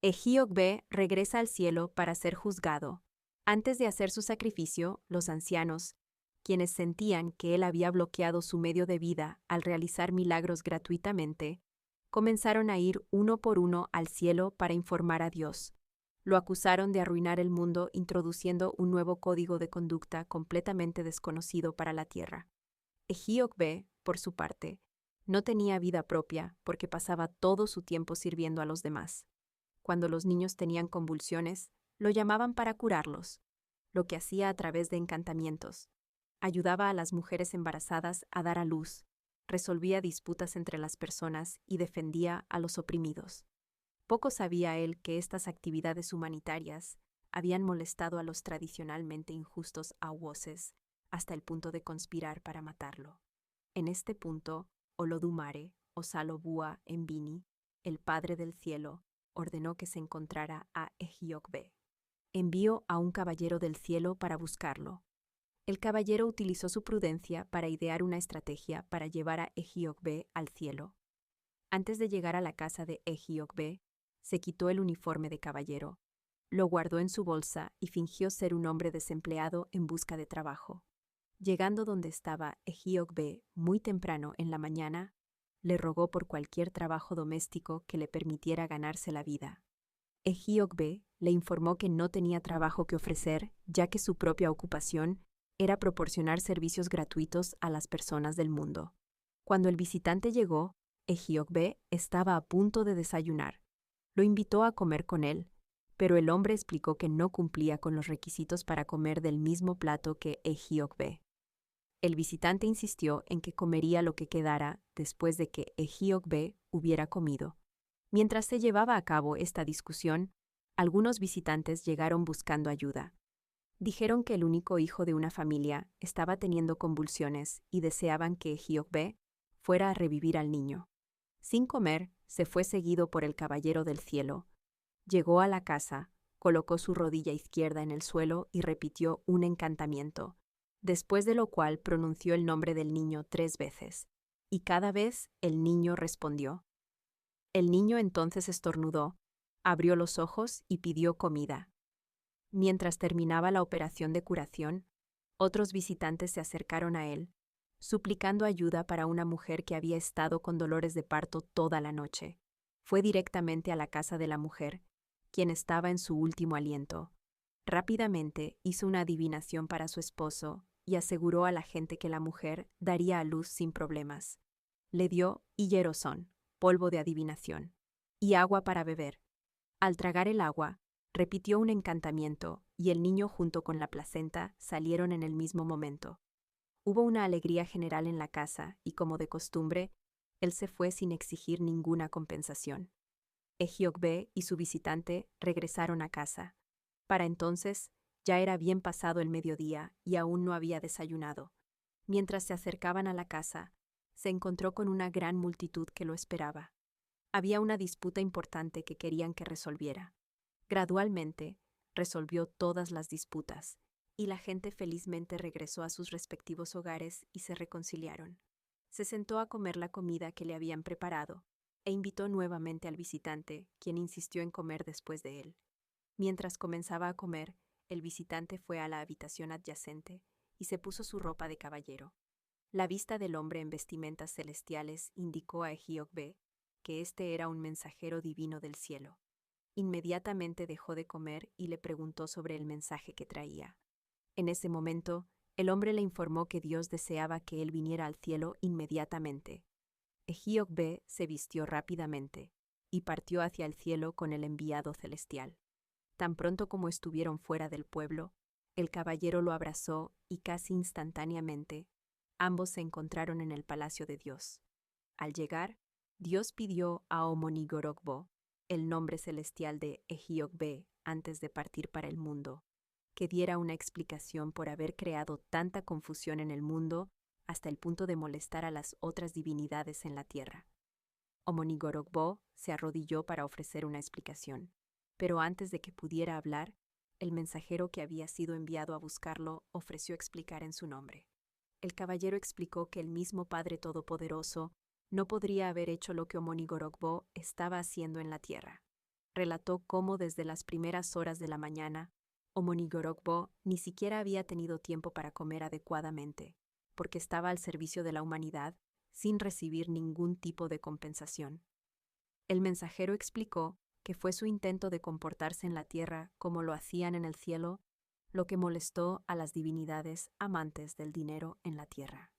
Ejiogbe regresa al cielo para ser juzgado. Antes de hacer su sacrificio, los ancianos, quienes sentían que él había bloqueado su medio de vida al realizar milagros gratuitamente, comenzaron a ir uno por uno al cielo para informar a Dios. Lo acusaron de arruinar el mundo introduciendo un nuevo código de conducta completamente desconocido para la tierra. Ejiogbe, por su parte, no tenía vida propia porque pasaba todo su tiempo sirviendo a los demás. Cuando los niños tenían convulsiones, lo llamaban para curarlos, lo que hacía a través de encantamientos. Ayudaba a las mujeres embarazadas a dar a luz, resolvía disputas entre las personas y defendía a los oprimidos. Poco sabía él que estas actividades humanitarias habían molestado a los tradicionalmente injustos awoses hasta el punto de conspirar para matarlo. En este punto, Olodumare, o Salobua Embini, el Padre del Cielo, ordenó que se encontrara a Ejiogbe. Envió a un caballero del cielo para buscarlo. El caballero utilizó su prudencia para idear una estrategia para llevar a Ejiogbe al cielo. Antes de llegar a la casa de Ejiogbe, se quitó el uniforme de caballero, lo guardó en su bolsa y fingió ser un hombre desempleado en busca de trabajo. Llegando donde estaba Ejiogbe muy temprano en la mañana, le rogó por cualquier trabajo doméstico que le permitiera ganarse la vida. Ejiogbe le informó que no tenía trabajo que ofrecer, ya que su propia ocupación era proporcionar servicios gratuitos a las personas del mundo. Cuando el visitante llegó, Ejiogbe estaba a punto de desayunar. Lo invitó a comer con él, pero el hombre explicó que no cumplía con los requisitos para comer del mismo plato que Ejiogbe. El visitante insistió en que comería lo que quedara después de que Ejiogbe hubiera comido. Mientras se llevaba a cabo esta discusión, algunos visitantes llegaron buscando ayuda. Dijeron que el único hijo de una familia estaba teniendo convulsiones y deseaban que Ejiogbe fuera a revivir al niño. Sin comer, se fue seguido por el caballero del cielo. Llegó a la casa, colocó su rodilla izquierda en el suelo y repitió un encantamiento, después de lo cual pronunció el nombre del niño 3 veces, y cada vez el niño respondió. El niño entonces estornudó, abrió los ojos y pidió comida. Mientras terminaba la operación de curación, otros visitantes se acercaron a él, suplicando ayuda para una mujer que había estado con dolores de parto toda la noche. Fue directamente a la casa de la mujer, quien estaba en su último aliento. Rápidamente hizo una adivinación para su esposo y aseguró a la gente que la mujer daría a luz sin problemas. Le dio hierosón, polvo de adivinación, y agua para beber. Al tragar el agua, repitió un encantamiento y el niño junto con la placenta salieron en el mismo momento. Hubo una alegría general en la casa y, como de costumbre, él se fue sin exigir ninguna compensación. Ejiogbe y su visitante regresaron a casa. Para entonces, ya era bien pasado el mediodía y aún no había desayunado. Mientras se acercaban a la casa, se encontró con una gran multitud que lo esperaba. Había una disputa importante que querían que resolviera. Gradualmente, resolvió todas las disputas, y la gente felizmente regresó a sus respectivos hogares y se reconciliaron. Se sentó a comer la comida que le habían preparado, e invitó nuevamente al visitante, quien insistió en comer después de él. Mientras comenzaba a comer, el visitante fue a la habitación adyacente y se puso su ropa de caballero. La vista del hombre en vestimentas celestiales indicó a Ejiogbe que éste era un mensajero divino del cielo. Inmediatamente dejó de comer y le preguntó sobre el mensaje que traía. En ese momento, el hombre le informó que Dios deseaba que él viniera al cielo inmediatamente. Ejiogbe se vistió rápidamente y partió hacia el cielo con el enviado celestial. Tan pronto como estuvieron fuera del pueblo, el caballero lo abrazó y casi instantáneamente, ambos se encontraron en el palacio de Dios. Al llegar, Dios pidió a Omonigorogbo, el nombre celestial de Ejiogbe, antes de partir para el mundo, que diera una explicación por haber creado tanta confusión en el mundo hasta el punto de molestar a las otras divinidades en la tierra. Omonigorogbo se arrodilló para ofrecer una explicación, pero antes de que pudiera hablar, el mensajero que había sido enviado a buscarlo ofreció explicar en su nombre. El caballero explicó que el mismo Padre Todopoderoso no podría haber hecho lo que Omonigorogbo estaba haciendo en la tierra. relató cómo desde las primeras horas de la mañana, Omonigorogbo ni siquiera había tenido tiempo para comer adecuadamente, porque estaba al servicio de la humanidad sin recibir ningún tipo de compensación. El mensajero explicó que fue su intento de comportarse en la tierra como lo hacían en el cielo lo que molestó a las divinidades amantes del dinero en la tierra.